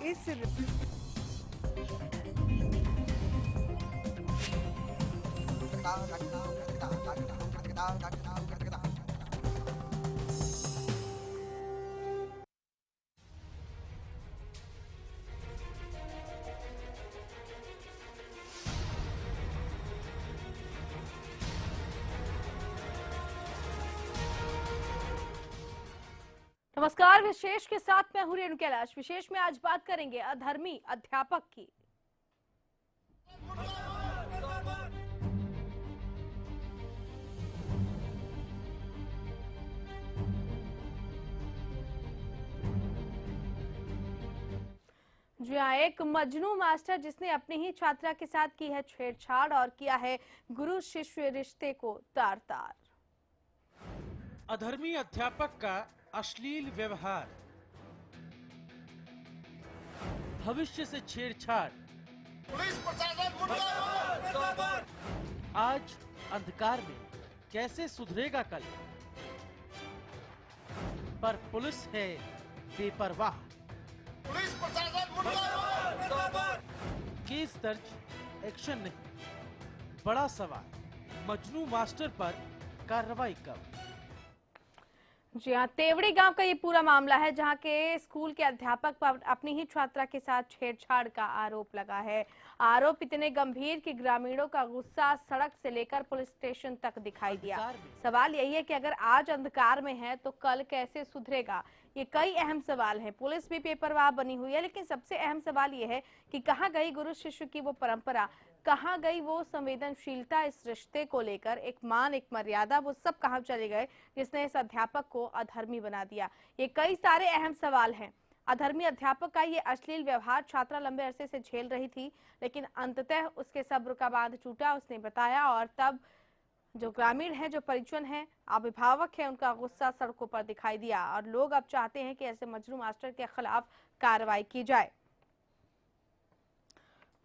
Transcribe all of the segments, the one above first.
इस नमस्कार। विशेष के साथ मैं हूं रेणु कैलाश। विशेष में आज बात करेंगे अधर्मी अध्यापक की। जी हाँ, एक मजनू मास्टर जिसने अपनी ही छात्रा के साथ की है छेड़छाड़ और किया है गुरु शिष्य रिश्ते को तार तार। अधर्मी अध्यापक का अश्लील व्यवहार, भविष्य से छेड़छाड़, पुलिस प्रशासन मुर्दाबाद। आज अंधकार में कैसे सुधरेगा कल, पर पुलिस है बेपरवाह। पुलिस प्रशासन मुर्दाबाद। केस दर्ज, एक्शन नहीं, बड़ा सवाल मजनू मास्टर पर कार्रवाई कब। जी हाँ, तेवड़ी गांव का ये पूरा मामला है जहां के स्कूल के अध्यापक पर अपनी ही छात्रा के साथ छेड़छाड़ का आरोप लगा है। आरोप इतने गंभीर कि ग्रामीणों का गुस्सा सड़क से लेकर पुलिस स्टेशन तक दिखाई दिया। सवाल यही है कि अगर आज अंधकार में है तो कल कैसे सुधरेगा। ये कई अहम सवाल हैं। पुलिस भी बेपरवाह बनी हुई है, लेकिन सबसे अहम सवाल ये है कि कहाँ गई गुरु शिष्य की वो परंपरा, कहाँ गई वो संवेदनशीलता इस रिश्ते को लेकर, एक मान एक मर्यादा, वो सब कहाँ चले गए जिसने इस अध्यापक को अधर्मी बना दिया। ये कई सारे अहम सवाल हैं। अधर्मी अध्यापक का ये अश्लील व्यवहार छात्रा लंबे अरसे से झेल रही थी, लेकिन अंततः उसके सब्र का बांध टूटा, उसने बताया। और तब जो ग्रामीण है, जो परिजन है, अभिभावक है, उनका गुस्सा सड़कों पर दिखाई दिया और लोग अब चाहते हैं कि ऐसे मजनू मास्टर के खिलाफ कार्रवाई की जाए।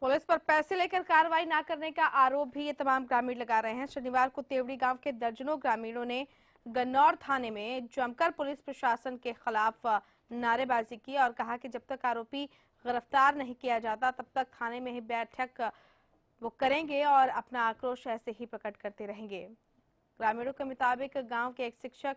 पुलिस पर पैसे लेकर कार्रवाई न करने का आरोप भी ये तमाम ग्रामीण लगा रहे हैं। शनिवार को तेवड़ी गांव के दर्जनों ग्रामीणों ने गन्नौर थाने में जमकर पुलिस प्रशासन के खिलाफ नारेबाजी की और कहा कि जब तक आरोपी गिरफ्तार नहीं किया जाता तब तक थाने में ही बैठक वो करेंगे और अपना आक्रोश ऐसे ही प्रकट करते रहेंगे। ग्रामीणों के मुताबिक गांव के एक शिक्षक,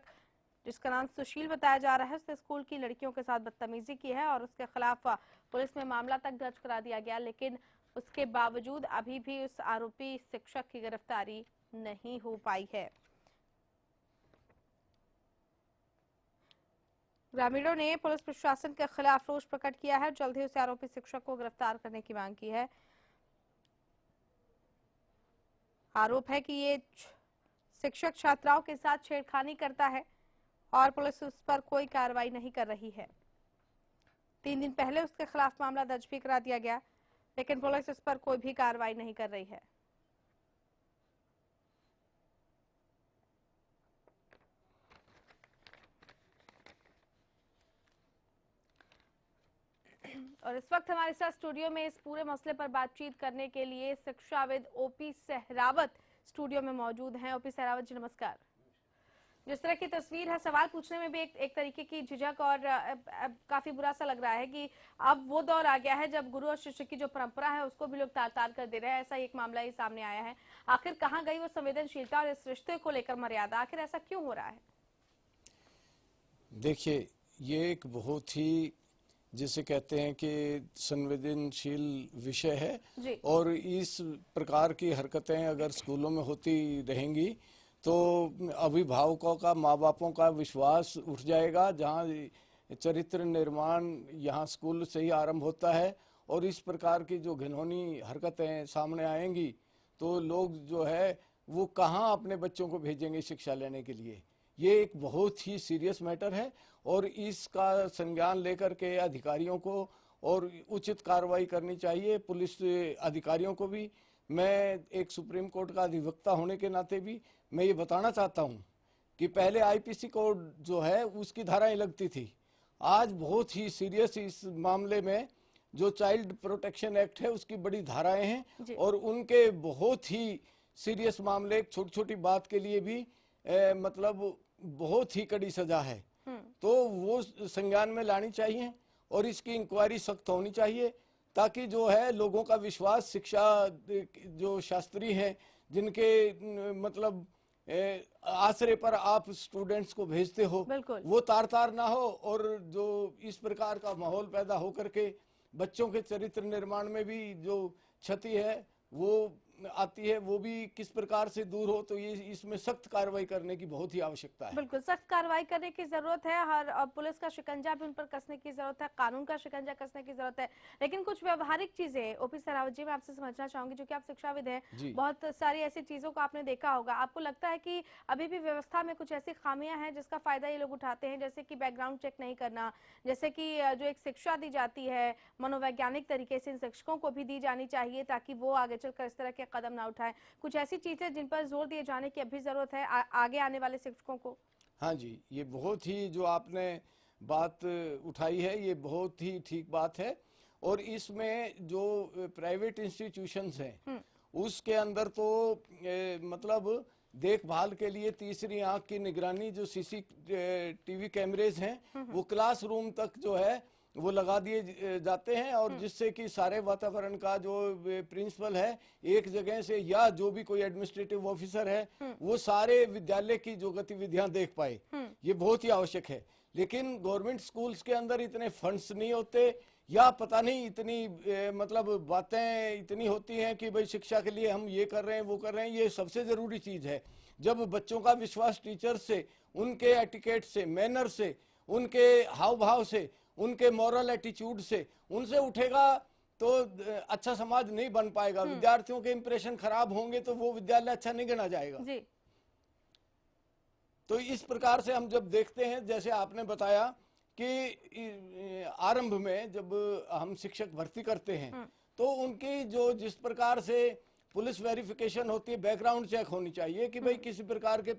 जिसका नाम सुशील बताया जा रहा है, उसने स्कूल की लड़कियों के साथ बदतमीजी की है और उसके खिलाफ पुलिस में मामला तक दर्ज करा दिया गया, लेकिन उसके बावजूद अभी भी उस आरोपी शिक्षक की गिरफ्तारी नहीं हो पाई है। ग्रामीणों ने पुलिस प्रशासन के खिलाफ रोष प्रकट किया है, जल्द ही उस आरोपी शिक्षक को गिरफ्तार करने की मांग की है। आरोप है कि ये शिक्षक छात्राओं के साथ छेड़खानी करता है और पुलिस उस पर कोई कार्रवाई नहीं कर रही है। 3 दिन पहले उसके खिलाफ मामला दर्ज भी करा दिया गया, लेकिन पुलिस इस पर कोई भी कार्रवाई नहीं कर रही है। और इस वक्त हमारे साथ स्टूडियो में इस पूरे मसले पर बातचीत करने के लिए शिक्षाविद ओपी सहरावत स्टूडियो में मौजूद हैं। ओपी सहरावत जी, नमस्कार। जिस तरह की तस्वीर है, सवाल पूछने में भी एक तरीके की झिझक और काफी बुरा सा लग रहा है कि अब वो दौर आ गया है जब गुरु और शिष्य की जो परंपरा है उसको भी लोग तार तार कर दे रहे हैं। ऐसा एक मामला ही सामने आया है। आखिर कहाँ गई वो संवेदनशीलता और इस रिश्ते को लेकर मर्यादा, आखिर ऐसा क्यों हो रहा है? देखिए, ये एक बहुत ही, जिसे कहते हैं कि संवेदनशील विषय है और इस प्रकार की हरकतें अगर स्कूलों में होती रहेंगी तो अभिभावकों का, माँ बापों का विश्वास उठ जाएगा। जहाँ चरित्र निर्माण यहाँ स्कूल से ही आरंभ होता है और इस प्रकार की जो घिनौनी हरकतें सामने आएंगी तो लोग जो है वो कहाँ अपने बच्चों को भेजेंगे शिक्षा लेने के लिए। ये एक बहुत ही सीरियस मैटर है और इसका संज्ञान लेकर के अधिकारियों को और उचित कार्रवाई करनी चाहिए। पुलिस अधिकारियों को भी, मैं एक सुप्रीम कोर्ट का अधिवक्ता होने के नाते भी मैं ये बताना चाहता हूँ कि पहले आईपीसी कोड जो है उसकी धाराएं लगती थी, आज बहुत ही सीरियस इस मामले में जो चाइल्ड प्रोटेक्शन एक्ट है उसकी बड़ी धाराएं हैं और उनके बहुत ही सीरियस मामले, छोटी छोटी बात के लिए भी मतलब बहुत ही कड़ी सजा है, तो वो संज्ञान में लानी चाहिए। और इसकी इंक्वायरी सख्त होनी चाहिए, ताकि जो है लोगों का विश्वास, शिक्षा जो शास्त्री हैं जिनके मतलब आसरे पर आप स्टूडेंट्स को भेजते हो, बिल्कुल। वो तार तार ना हो, और जो इस प्रकार का माहौल पैदा हो करके बच्चों के चरित्र निर्माण में भी जो क्षति है वो आती है, वो भी किस प्रकार से दूर हो। तो ये इसमें सख्त कार्रवाई करने की बहुत ही आवश्यकता है। बिल्कुल सख्त कार्रवाई करने की जरूरत है। हर पुलिस का शिकंजा भी उन पर कसने की जरूरत है, कानून का शिकंजा कसने की जरूरत है। लेकिन कुछ व्यवहारिक चीजें ओपी सरावत जी, मैं आपसे समझना चाहूंगी, जो कि आप शिक्षाविद हैं, बहुत सारी ऐसी चीजों को आपने देखा होगा। आपको लगता है कि अभी भी व्यवस्था में कुछ ऐसी खामियां हैं जिसका फायदा ये लोग उठाते हैं, जैसे कि बैकग्राउंड चेक नहीं करना, जैसे कि जो एक शिक्षा दी जाती है मनोवैज्ञानिक तरीके से इन शिक्षकों को भी दी जानी चाहिए, ताकि वो आगे चलकर इस तरह के कदम ना उठाएं। कुछ ऐसी चीजें जिन पर जोर दिए जाने की अभी जरूरत है आगे आने वाले शिक्षकों को। हाँ जी, ये बहुत ही जो आपने बात उठाई है, ये बहुत ही ठीक बात है। और इसमें जो प्राइवेट इंस्टीट्यूशंस हैं उसके अंदर तो मतलब देखभाल के लिए तीसरी आंख की निगरानी, जो CCTV कैमरेज हैं वो क्लासरूम तक जो है वो लगा दिए जाते हैं, और जिससे कि सारे वातावरण का जो प्रिंसिपल है एक जगह से, या जो भी कोई एडमिनिस्ट्रेटिव ऑफिसर है वो सारे विद्यालय की जो गतिविधियां देख पाए, ये बहुत ही आवश्यक है। लेकिन गवर्नमेंट स्कूल्स के अंदर इतने फंड्स नहीं होते, या पता नहीं इतनी मतलब बातें इतनी होती हैं कि भाई शिक्षा के लिए हम ये कर रहे हैं वो कर रहे हैं। ये सबसे जरूरी चीज है। जब बच्चों का विश्वास टीचर से, उनके एटिकेट से, मैनर से, उनके हाव भाव से, उनके मॉरल एटीट्यूड से, उनसे उठेगा तो अच्छा समाज नहीं बन पाएगा। विद्यार्थियों के इंप्रेशन खराब होंगे तो वो विद्यालय अच्छा नहीं गिना जाएगा जी। तो इस प्रकार से हम जब देखते हैं, जैसे आपने बताया कि आरंभ में जब हम शिक्षक भर्ती करते हैं तो उनकी जो जिस प्रकार से पुलिस वेरिफिकेशन होती है, बैकग्राउंड चेक होनी चाहिए कि भाई किसी प्रकार के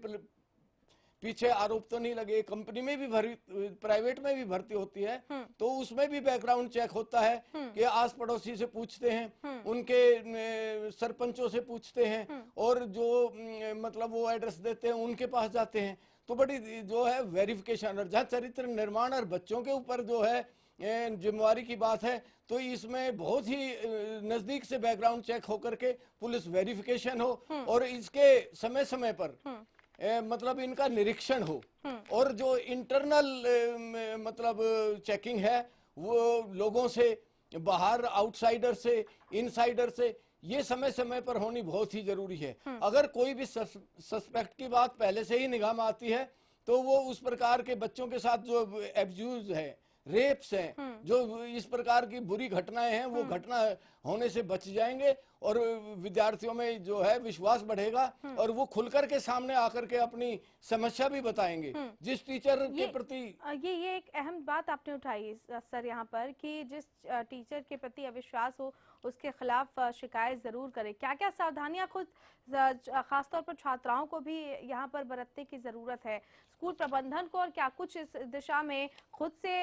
पीछे आरोप तो नहीं लगे। कंपनी में भी प्राइवेट में भी भर्ती होती है तो उसमें भी बैकग्राउंड चेक होता है कि आस पड़ोसी से पूछते हैं, उनके सरपंचों से पूछते हैं, और जो मतलब वो एड्रेस देते हैं उनके पास जाते हैं। तो बड़ी जो है वेरिफिकेशन, और जहाँ चरित्र निर्माण और बच्चों के ऊपर जो है जिम्मेवारी की बात है, तो इसमें बहुत ही नजदीक से बैकग्राउंड चेक होकर के पुलिस वेरिफिकेशन हो, और इसके समय समय पर मतलब इनका निरीक्षण हो, और जो इंटरनल मतलब चेकिंग है वो लोगों से, बाहर आउटसाइडर से, इनसाइडर से, ये समय समय पर होनी बहुत ही जरूरी है। अगर कोई भी सस्पेक्ट की बात पहले से ही निगाह में आती है तो वो उस प्रकार के बच्चों के साथ जो एब्यूज है, रेप्स हैं, जो इस प्रकार की बुरी घटनाएं हैं, वो घटना होने से बच जाएंगे, और विद्यार्थियों में जो है विश्वास बढ़ेगा, और वो खुलकर के सामने आकर के अपनी समस्या भी बताएंगे जिस टीचर के प्रति। ये एक अहम बात आपने उठाई सर यहाँ पर, कि जिस टीचर के प्रति अविश्वास हो उसके खिलाफ शिकायत जरूर करें। क्या क्या सावधानियां खुद खासतौर पर छात्राओं को भी यहाँ पर बरतने की जरूरत है, स्कूल प्रबंधन को, और क्या कुछ इस दिशा में खुद से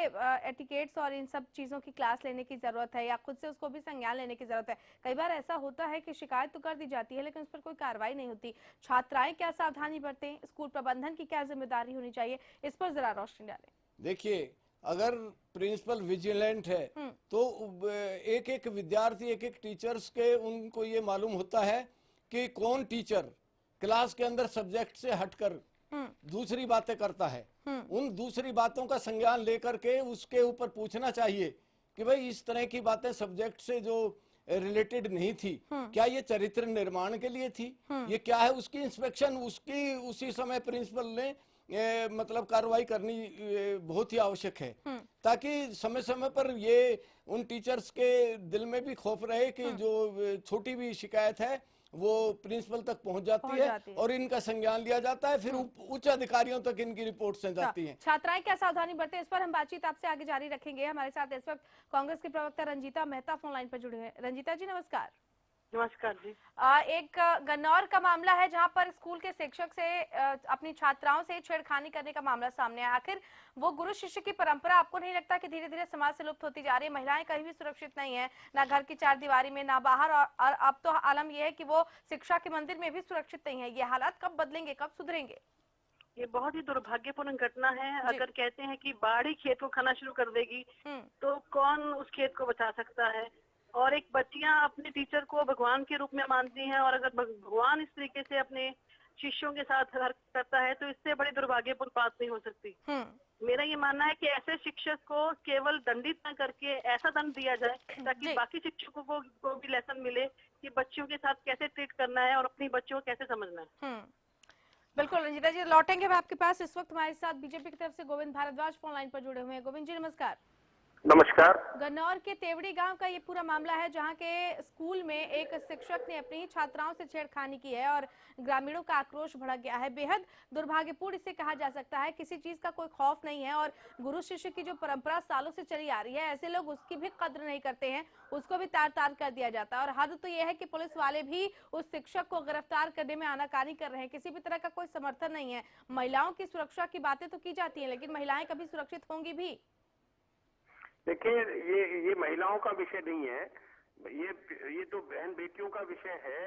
एटिकेट्स और इन सब चीजों की क्लास लेने की जरूरत है, या खुद से उसको भी संज्ञान लेने की जरूरत है? कई बार ऐसा होता है कि शिकायत तो कर दी जाती है लेकिन उस पर कोई कार्रवाई नहीं होती। छात्राएं क्या सावधानी बरतें, स्कूल प्रबंधन की क्या जिम्मेदारी होनी चाहिए, इस पर जरा रोशनी डालें। देखिए, अगर प्रिंसिपल विजिलेंट है तो एक एक विद्यार्थी, एक एक टीचर्स के उनको ये मालूम होता है कि कौन टीचर क्लास के अंदर सब्जेक्ट से हटकर दूसरी बातें करता है। उन दूसरी बातों का संज्ञान लेकर के उसके ऊपर पूछना चाहिए कि भाई इस तरह की बातें सब्जेक्ट से जो रिलेटेड नहीं थी, क्या ये चरित्र निर्माण के लिए थी, ये क्या है, उसकी इंस्पेक्शन उसकी उसी समय प्रिंसिपल ने मतलब कार्रवाई करनी बहुत ही आवश्यक है, ताकि समय समय पर ये उन टीचर्स के दिल में भी खौफ रहे कि जो छोटी भी शिकायत है वो प्रिंसिपल तक पहुंच जाती है और इनका संज्ञान लिया जाता है, फिर उच्च अधिकारियों तक इनकी रिपोर्ट्स जाती हैं। छात्राएं क्या सावधानी बरतें, इस पर हम बातचीत आपसे आगे जारी रखेंगे। हमारे साथ इस वक्त कांग्रेस की प्रवक्ता रंजीता मेहता फोन लाइन पर जुड़े हैं। रंजीता जी नमस्कार। नमस्कार जी। एक गन्नौर का मामला है जहां पर स्कूल के शिक्षक से अपनी छात्राओं से छेड़खानी करने का मामला सामने आया। आखिर वो गुरु शिष्य की परंपरा आपको नहीं लगता कि धीरे धीरे समाज से लुप्त होती जा रही है? महिलाएं कहीं भी सुरक्षित नहीं है, ना घर की चार दीवारी में, ना बाहर, और अब तो आलम यह है कि वो शिक्षा के मंदिर में भी सुरक्षित नहीं है। ये हालात कब बदलेंगे, कब सुधरेंगे? ये बहुत ही दुर्भाग्यपूर्ण घटना है। अगर कहते हैं कि बाढ़ ही खेत को खाना शुरू कर देगी तो कौन उस खेत को बचा सकता है। और एक बच्चियां अपने टीचर को भगवान के रूप में मानती हैं, और अगर भगवान इस तरीके से अपने शिष्यों के साथ हरकत करता है तो इससे बड़ी दुर्भाग्यपूर्ण बात नहीं हो सकती। मेरा ये मानना है कि ऐसे शिक्षक को केवल दंडित न करके ऐसा दंड दिया जाए ताकि बाकी शिक्षकों को भी लेसन मिले कि बच्चों के साथ कैसे ट्रीट करना है और अपनी बच्चों को कैसे समझना है। बिल्कुल रंजीता जी, लौटेंगे मैं आपके पास। इस वक्त हमारे साथ बीजेपी की तरफ से गोविंद भारद्वाज फोन लाइन पर जुड़े हुए हैं। गोविंद जी नमस्कार। नमस्कार। गन्नौर के तेवड़ी गांव का ये पूरा मामला है जहां के स्कूल में एक शिक्षक ने अपनी छात्राओं से छेड़खानी की है और ग्रामीणों का आक्रोश भड़क गया है। बेहद दुर्भाग्यपूर्ण इसे कहा जा सकता है। किसी चीज का कोई खौफ नहीं है और गुरु शिष्य की जो परंपरा सालों से चली आ रही है, ऐसे लोग उसकी भी कद्र नहीं करते हैं, उसको भी तार तार कर दिया जाता है। और हद तो यह है कि पुलिस वाले भी उस शिक्षक को गिरफ्तार करने में आनाकानी कर रहे हैं। किसी भी तरह का कोई समर्थन नहीं है। महिलाओं की सुरक्षा की बातें तो की जाती है, लेकिन महिलाएं कभी सुरक्षित होंगी भी? देखिए, ये महिलाओं का विषय नहीं है, ये तो बहन बेटियों का विषय है।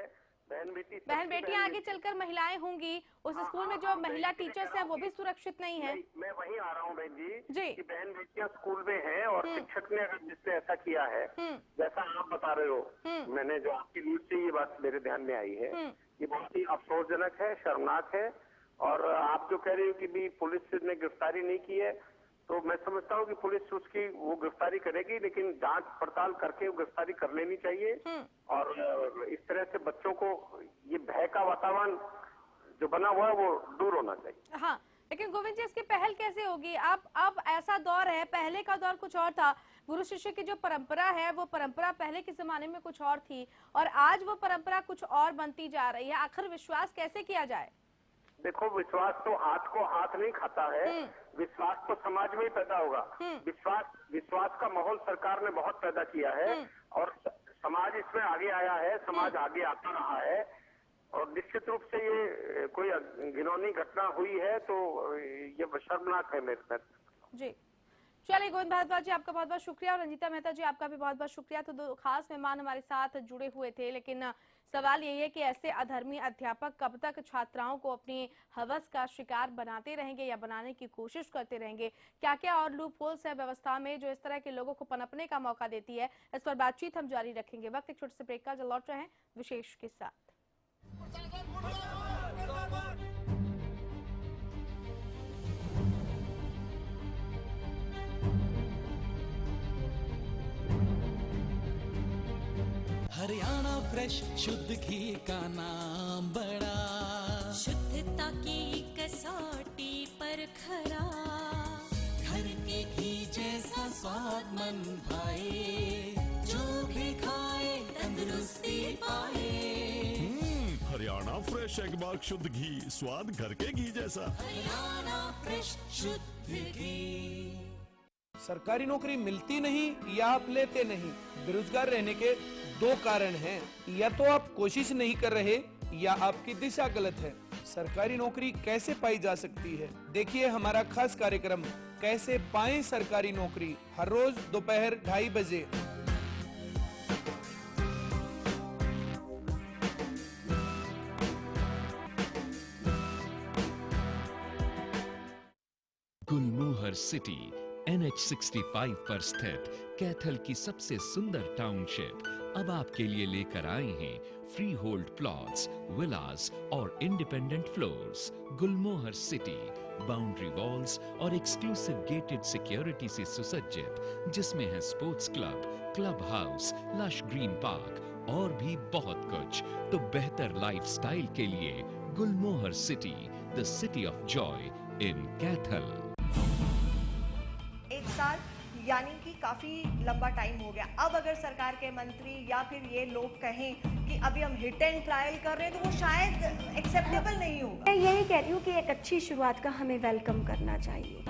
बहन बेटियां आगे चलकर महिलाएं होंगी। उस स्कूल में जो महिला टीचर्स हैं वो भी सुरक्षित नहीं है। मैं वहीं आ रहा हूँ बहन जी कि बहन बेटियां स्कूल में हैं और शिक्षक ने अगर जिसने ऐसा किया है जैसा आप बता रहे हो, मैंने जो आपकी न्यूज से ये बात मेरे ध्यान में आई है, ये बहुत ही अफसोसजनक है, शर्मनाक है। और आप जो कह रहे हो कि भी पुलिस ने गिरफ्तारी नहीं की है, तो मैं समझता हूँ कि पुलिस उसकी वो गिरफ्तारी करेगी, लेकिन जांच पड़ताल करके वो गिरफ्तारी कर लेनी चाहिए। और इस तरह से बच्चों को ये भय का वातावरण जो बना हुआ है वो दूर होना चाहिए। हाँ, लेकिन गोविंद जी इसकी पहल कैसे होगी? अब ऐसा दौर है, पहले का दौर कुछ और था। गुरु शिष्य की जो परंपरा है वो परंपरा पहले के जमाने में कुछ और थी और आज वो परंपरा कुछ और बनती जा रही है। आखिर विश्वास कैसे किया जाए? देखो, विश्वास तो हाथ को हाथ नहीं खाता है, विश्वास तो समाज में ही पैदा होगा। विश्वास का माहौल सरकार ने बहुत पैदा किया है और समाज इसमें आगे आया है, समाज आगे आता रहा है। और निश्चित रूप से ये कोई घिनौनी घटना हुई है तो ये शर्मनाक है मेरे साथ। जी चलिए, गोविंद भारद्वाज जी आपका बहुत बहुत शुक्रिया और रंजीता मेहता जी आपका भी बहुत बहुत शुक्रिया। तो दो खास मेहमान हमारे साथ जुड़े हुए थे, लेकिन सवाल यही है कि ऐसे अधर्मी अध्यापक कब तक छात्राओं को अपनी हवस का शिकार बनाते रहेंगे या बनाने की कोशिश करते रहेंगे? क्या क्या और लूप होल्स है व्यवस्था में जो इस तरह के लोगों को पनपने का मौका देती है? इस पर बातचीत हम जारी रखेंगे। वक्त एक छोटे से ब्रेक का, जल्द लौट रहे हैं विशेष के साथ। हरियाणा फ्रेश शुद्ध घी का नाम बड़ा, शुद्धता की कसौटी पर खरा, घर के घी जैसा स्वाद मन भाए, जो भी खाए तंदुरुस्ती पाए। हरियाणा फ्रेश एगमार्क शुद्ध घी, स्वाद घर के घी जैसा। हरियाणा फ्रेश शुद्ध घी। सरकारी नौकरी मिलती नहीं या आप लेते नहीं, बेरोजगार रहने के दो कारण हैं। या तो आप कोशिश नहीं कर रहे या आपकी दिशा गलत है। सरकारी नौकरी कैसे पाई जा सकती है, देखिए हमारा खास कार्यक्रम कैसे पाएं सरकारी नौकरी, हर रोज दोपहर 2:30 बजे। गुलमोहर सिटी NH65 पर स्थित कैथल की सबसे सुंदर टाउनशिप अब आपके लिए लेकर आए हैं फ्री होल्ड प्लॉट्स, विलास और independent floors. Gulmohar city boundary walls और एक्सक्लूसिव गेटेड सिक्योरिटी से सुसज्जित, जिसमें है sports club, club house, lush green park और भी बहुत कुछ। तो बेहतर लाइफस्टाइल के लिए Gulmohar city, the city of joy in Kaithal. एक साल यानी कि काफी लंबा टाइम हो गया। अब अगर सरकार के मंत्री या फिर ये लोग कहें कि अभी हम हिट एंड ट्रायल कर रहे हैं तो वो शायद एक्सेप्टेबल नहीं होगा। मैं यही कह रही हूँ कि एक अच्छी शुरुआत का हमें वेलकम करना चाहिए।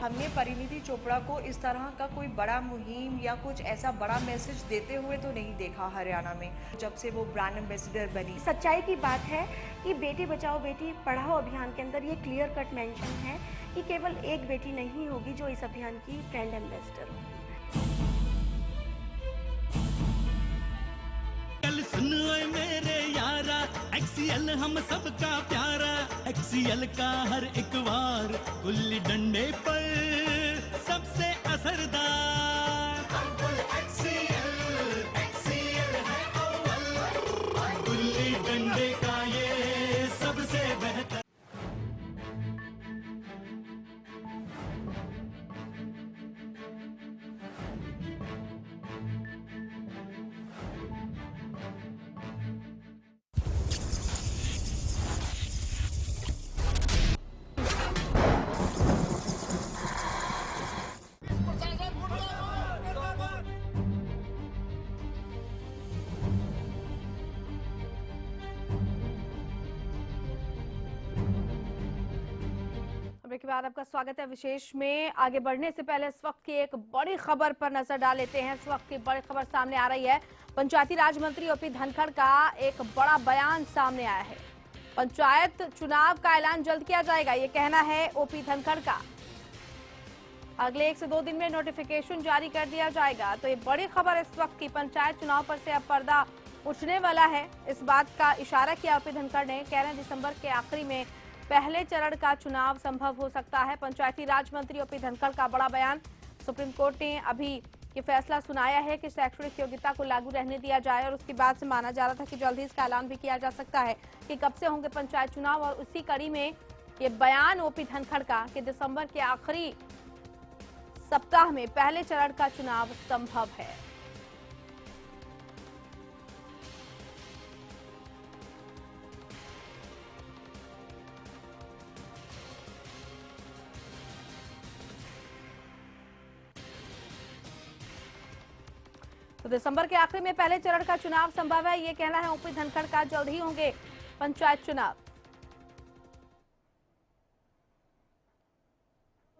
हमने परिणीति चोपड़ा को इस तरह का कोई बड़ा मुहिम या कुछ ऐसा बड़ा मैसेज देते हुए तो नहीं देखा हरियाणा में, जब से वो ब्रांड एम्बेसडर बनी। सच्चाई की बात है कि बेटी बचाओ बेटी पढ़ाओ अभियान के अंदर ये क्लियर कट मेंशन है कि केवल एक बेटी नहीं होगी जो इस अभियान की ब्रांड एम्बेसडर होगी। कल सुन ओए मेरे यारा, एक्सीएल हम सबका प्यारा, एक्सीएल का हर एक वार गुल्ली डंडे पर सबसे असर ब्रेक के बाद आपका स्वागत है विशेष में। आगे बढ़ने से पहले इस वक्त की एक बड़ी खबर पर नजर डाल लेते हैं। इस वक्त की बड़ी खबर सामने आ रही है। पंचायती राज मंत्री ओपी धनखड़ का एक बड़ा बयान सामने आया है। पंचायत चुनाव का ऐलान जल्द किया जाएगा, ये कहना है ओपी धनखड़ का। अगले 1 से 2 दिन में नोटिफिकेशन जारी कर दिया जाएगा। तो ये बड़ी खबर इस वक्त की, पंचायत चुनाव पर से अब पर्दा उठने वाला है। इस बात का इशारा किया ओपी धनखड़ ने। कह रहे हैं दिसंबर के आखिरी में पहले चरण का चुनाव संभव हो सकता है। पंचायती राज मंत्री ओपी धनखड़ का बड़ा बयान। सुप्रीम कोर्ट ने अभी ये फैसला सुनाया है कि शैक्षणिक योग्यता को लागू रहने दिया जाए और उसके बाद से माना जा रहा था कि जल्द ही इसका ऐलान भी किया जा सकता है कि कब से होंगे पंचायत चुनाव। और उसी कड़ी में ये बयान ओपी धनखड़ का कि दिसंबर के आखिरी सप्ताह में पहले चरण का चुनाव संभव है। तो दिसंबर के आखिरी में पहले चरण का चुनाव संभव है, ये कहना है ओपी धनखड़ का। जल्द ही होंगे पंचायत चुनाव।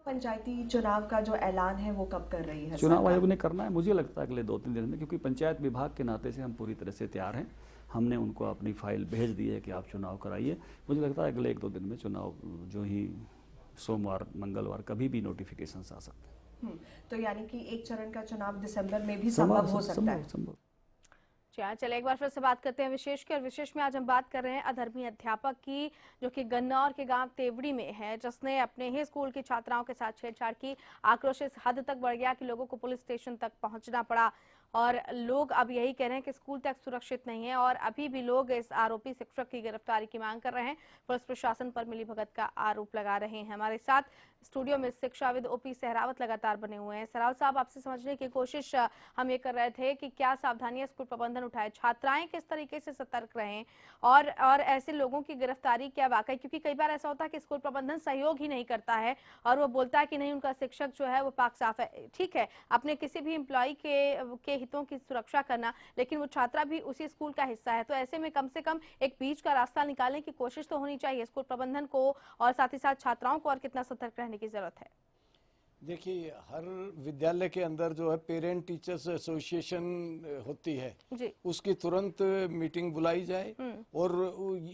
पंचायती चुनाव का जो ऐलान है वो कब कर रही है चुनाव आयोग ने करना है? मुझे लगता है अगले 2-3 दिन में, क्योंकि पंचायत विभाग के नाते से हम पूरी तरह से तैयार हैं। हमने उनको अपनी फाइल भेज दी है कि आप चुनाव कराइए। मुझे लगता है अगले 1-2 दिन में चुनाव जो ही सोमवार मंगलवार कभी भी नोटिफिकेशन आ सकते हैं। तो यानी कि एक चरण का चुनाव दिसंबर में भी संभव हो सकता है। चलिए एक बार फिर से बात करते हैं विशेष की। और विशेष में आज हम बात कर रहे हैं अधर्मी अध्यापक की, जो कि गन्नौर के गांव तेवड़ी में है, जिसने अपने ही स्कूल की छात्राओं के साथ छेड़छाड़ की। आक्रोश इस हद तक बढ़ गया कि लोगों को पुलिस स्टेशन तक पहुंचना पड़ा। और लोग अब यही कह रहे हैं कि स्कूल तक सुरक्षित नहीं है और अभी भी लोग इस आरोपी शिक्षक की गिरफ्तारी की मांग कर रहे हैं। पुलिस प्रशासन पर मिलीभगत का आरोप लगा रहे हैं। हमारे साथ स्टूडियो में शिक्षाविद ओपी सहरावत लगातार बने हुए हैं। सहरावत साहब, आपसे समझने की कोशिश हम ये कर रहे थे कि क्या सावधानियां स्कूल प्रबंधन उठाए, छात्राएं किस तरीके से सतर्क रहें और ऐसे लोगों की गिरफ्तारी क्या वाकई, क्योंकि कई बार ऐसा होता है कि स्कूल प्रबंधन सहयोग ही नहीं करता है और वो बोलता है कि नहीं उनका शिक्षक जो है वो पाक साफ है। ठीक है, अपने किसी भी एम्प्लॉय के हितों की सुरक्षा करना, लेकिन वो छात्रा भी उसी स्कूल का हिस्सा है। तो ऐसे में कम से कम एक बीच का रास्ता निकालने की कोशिश तो होनी चाहिए स्कूल प्रबंधन को और साथ ही साथ छात्राओं को। और कितना सतर्क रहने की जरूरत है? देखिए, हर विद्यालय के अंदर जो है पेरेंट टीचर्स एसोसिएशन होती है जी। उसकी तुरंत मीटिंग बुलाई जाए और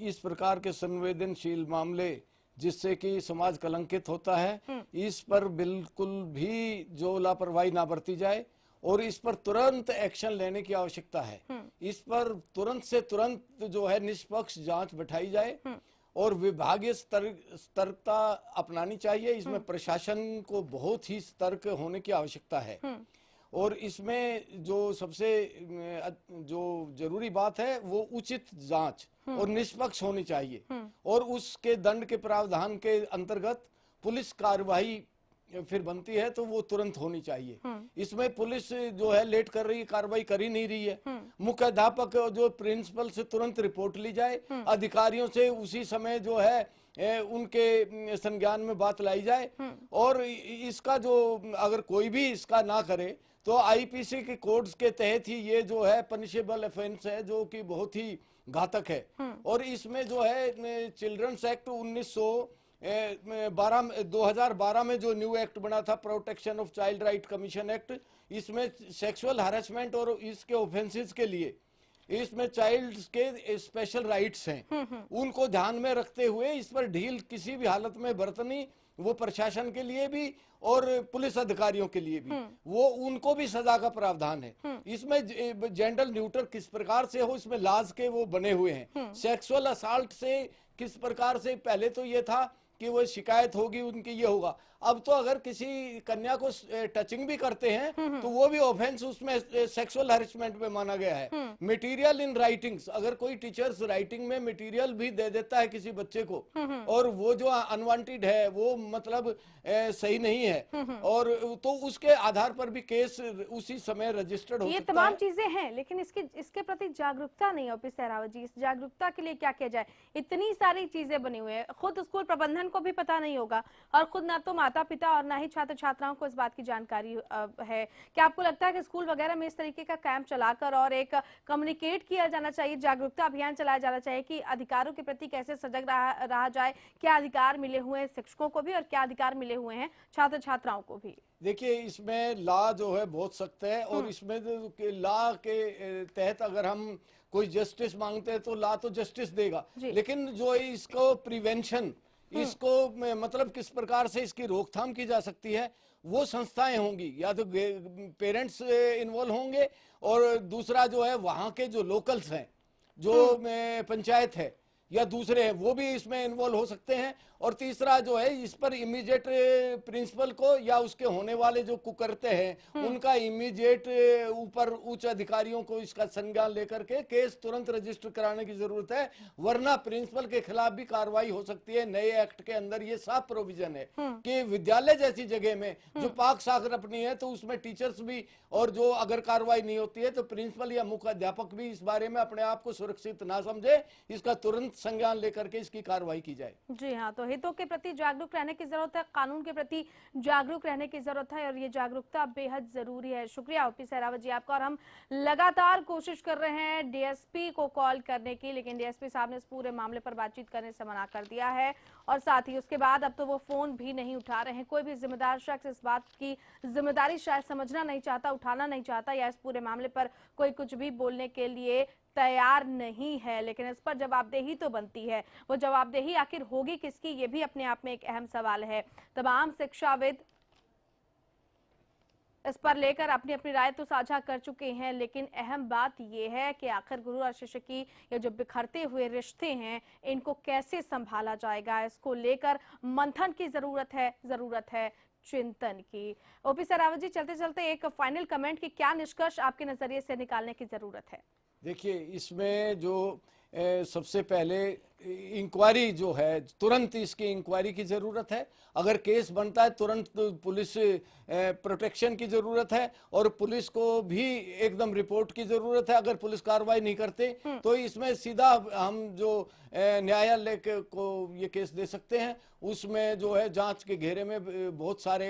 इस प्रकार के संवेदनशील मामले जिससे कि समाज कलंकित होता है, इस पर बिल्कुल भी जो लापरवाही ना बरती जाए और इस पर तुरंत एक्शन लेने की आवश्यकता है। इस पर तुरंत से तुरंत जो है निष्पक्ष जांच बैठाई जाए और विभागीय सतर्कता अपनानी चाहिए। इसमें प्रशासन को बहुत ही सतर्क होने की आवश्यकता है। और इसमें जो सबसे जो जरूरी बात है वो उचित जांच और निष्पक्ष होनी चाहिए और उसके दंड के प्रावधान के अंतर्गत पुलिस कार्रवाई फिर बनती है तो वो तुरंत होनी चाहिए। इसमें पुलिस जो है लेट कर रही है, कार्रवाई कर ही नहीं रही है। मुख्याध्यापक जो प्रिंसिपल से तुरंत रिपोर्ट ली जाए, अधिकारियों से उसी समय जो है उनके संज्ञान में बात लाई जाए और इसका जो अगर कोई भी इसका ना करे तो आईपीसी के कोड्स के तहत ही ये जो है पनिशेबल ऑफेंस है, जो कि बहुत ही घातक है। और इसमें जो है चिल्ड्रंस एक्ट 2012 में जो न्यू एक्ट बना था, protection of child right commission act, इसमें सेक्सुअल हैरेसमेंट और इसके ऑफेंसेस के लिए इसमें चाइल्ड के स्पेशल राइट्स हैं, उनको ध्यान में रखते हुए इस पर ढील किसी भी हालत में बरतनी, वो प्रशासन के लिए भी और पुलिस अधिकारियों के लिए भी, वो उनको भी सजा का प्रावधान है। इसमें जेंडर न्यूट्रल किस प्रकार से हो, इसमें लाज के वो बने हुए हैं। सेक्सुअल असॉल्ट से किस प्रकार से, पहले तो ये था कि वो शिकायत होगी उनकी, ये होगा। अब तो अगर किसी कन्या को टचिंग भी करते हैं तो वो भी ऑफेंस उसमें सेक्सुअल हैरेसमेंट में माना गया है। मटेरियल इन राइटिंग्स, अगर कोई टीचर्स राइटिंग में मटेरियल भी दे देता है किसी बच्चे को और वो जो अनवांटेड है वो मतलब सही नहीं है और तो उसके आधार पर भी केस उसी समय रजिस्टर्ड हो सकता है। ये तमाम चीजें हैं, लेकिन इसके प्रति जागरूकता नहीं है। ओपी सहरावत जी, इस जागरूकता के लिए क्या किया जाए? इतनी सारी चीजें बनी हुई है, खुद स्कूल प्रबंधन को भी पता नहीं होगा और खुद ना तो माता पिता और ना ही छात्र छात्राओं को इस बात की जानकारी है। क्या आपको लगता है कि स्कूल वगैरह में इस तरीके का कैंप चलाकर और एक कम्युनिकेट किया जाना चाहिए, जागरूकता अभियान चलाया जाना चाहिए कि अधिकारों के प्रति कैसे सजग रहा जाए, क्या अधिकार मिले हुए हैं शिक्षकों को भी और क्या अधिकार मिले हुए हैं छात्र छात्राओं को भी? देखिए, इसमें लॉ जो है बहुत सख्त है और इसमें लॉ के तहत अगर हम कोई जस्टिस मांगते हैं तो लॉ तो जस्टिस देगा, लेकिन जो इसको प्रिवेंशन, इसको मतलब किस प्रकार से इसकी रोकथाम की जा सकती है वो संस्थाएं होंगी, या तो पेरेंट्स इन्वॉल्व होंगे और दूसरा जो है वहाँ के जो लोकल्स हैं, जो पंचायत है या दूसरे हैं, वो भी इसमें इन्वॉल्व हो सकते हैं। और तीसरा जो है इस पर इमीडिएट प्रिंसिपल को या उसके होने वाले जो कुकर्ते हैं उनका इमीडिएट ऊपर उच्च अधिकारियों को इसका संज्ञान लेकर के केस तुरंत रजिस्टर कराने की जरूरत है, वरना प्रिंसिपल के खिलाफ भी कार्रवाई हो सकती है। नए एक्ट के अंदर ये साफ प्रोविजन है कि विद्यालय जैसी जगह में जो पाक सागर अपनी है तो उसमें टीचर्स भी, और जो अगर कार्रवाई नहीं होती है तो प्रिंसिपल या मुख्य अध्यापक भी इस बारे में अपने आप को सुरक्षित ना समझे, इसका तुरंत संज्ञान लेकर के इसकी कार्रवाई की जाए। जी हाँ, तो हितों के प्रति जागरूक रहने की जरूरत है, कानून के प्रति जागरूक रहने की जरूरत है और ये जागरूकता बेहद जरूरी है। शुक्रिया ओपी सहरावत जी आपका। और हम लगातार कोशिश कर रहे हैं डीएसपी को कॉल करने की, लेकिन डीएसपी साहब ने इस पूरे मामले पर बातचीत करने से मना कर दिया है और साथ ही उसके बाद अब तो वो फोन भी नहीं उठा रहे हैं। कोई भी जिम्मेदार शख्स इस बात की जिम्मेदारी शायद समझना नहीं चाहता, उठाना नहीं चाहता, या इस पूरे मामले पर कोई कुछ भी बोलने के लिए तैयार नहीं है। लेकिन इस पर जवाबदेही तो बनती है। वो जवाबदेही आखिर होगी किसकी, ये भी अपने आप में एक अहम सवाल है। तमाम शिक्षाविद इस पर लेकर अपनी अपनी राय तो साझा कर चुके हैं, लेकिन अहम बात यह है कि आखिर गुरु और शिष्य की ये जो बिखरते हुए रिश्ते हैं इनको कैसे संभाला जाएगा, इसको लेकर मंथन की जरूरत है चिंतन की। ओपी सहरावत जी, चलते चलते एक फाइनल कमेंट की क्या निष्कर्ष आपके नजरिए से निकालने की जरूरत है? देखिए, इसमें जो सबसे पहले इंक्वायरी जो है, तुरंत इसकी इंक्वायरी की जरूरत है। अगर केस बनता है तुरंत पुलिस प्रोटेक्शन की जरूरत है और पुलिस को भी एकदम रिपोर्ट की जरूरत है। अगर पुलिस कार्रवाई नहीं करते तो इसमें सीधा हम जो न्यायालय को ये केस दे सकते हैं। उसमें जो है जांच के घेरे में बहुत सारे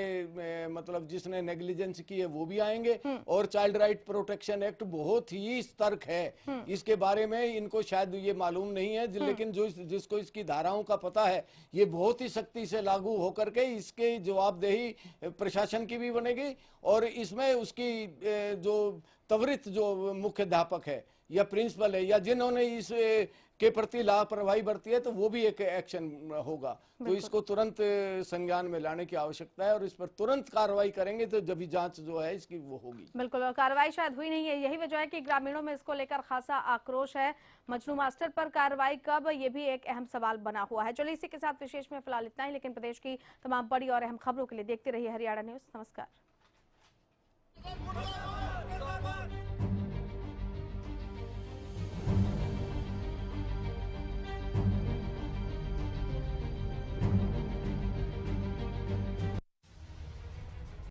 मतलब जिसने नेग्लिजेंस की है वो भी आएंगे और चाइल्ड राइट प्रोटेक्शन एक्ट बहुत ही सतर्क है। इसके बारे में इनको शायद ये मालूम नहीं है, लेकिन जिसको इसकी धाराओं का पता है ये बहुत ही सख्ती से लागू होकर के इसके जवाबदेही प्रशासन की भी बनेगी और इसमें उसकी जो त्वरित जो मुख्य अध्यापक है या प्रिंसिपल है या जिन्होंने इस के प्रति लापरवाही बरती है तो वो भी एक एक्शन होगा। तो इसको तुरंत संज्ञान में लाने की आवश्यकता है और इस पर तुरंत कार्रवाई करेंगे तो जब भी जांच जो है इसकी वो होगी। बिल्कुल, और कार्रवाई शायद हुई नहीं है, यही वजह है कि ग्रामीणों में इसको लेकर खासा आक्रोश है। मजनू मास्टर पर कार्रवाई कब, ये भी एक अहम सवाल बना हुआ है। चलिए इसी के साथ विशेष में फिलहाल इतना ही, लेकिन प्रदेश की तमाम बड़ी और अहम खबरों के लिए देखते रहिए हरियाणा न्यूज। नमस्कार।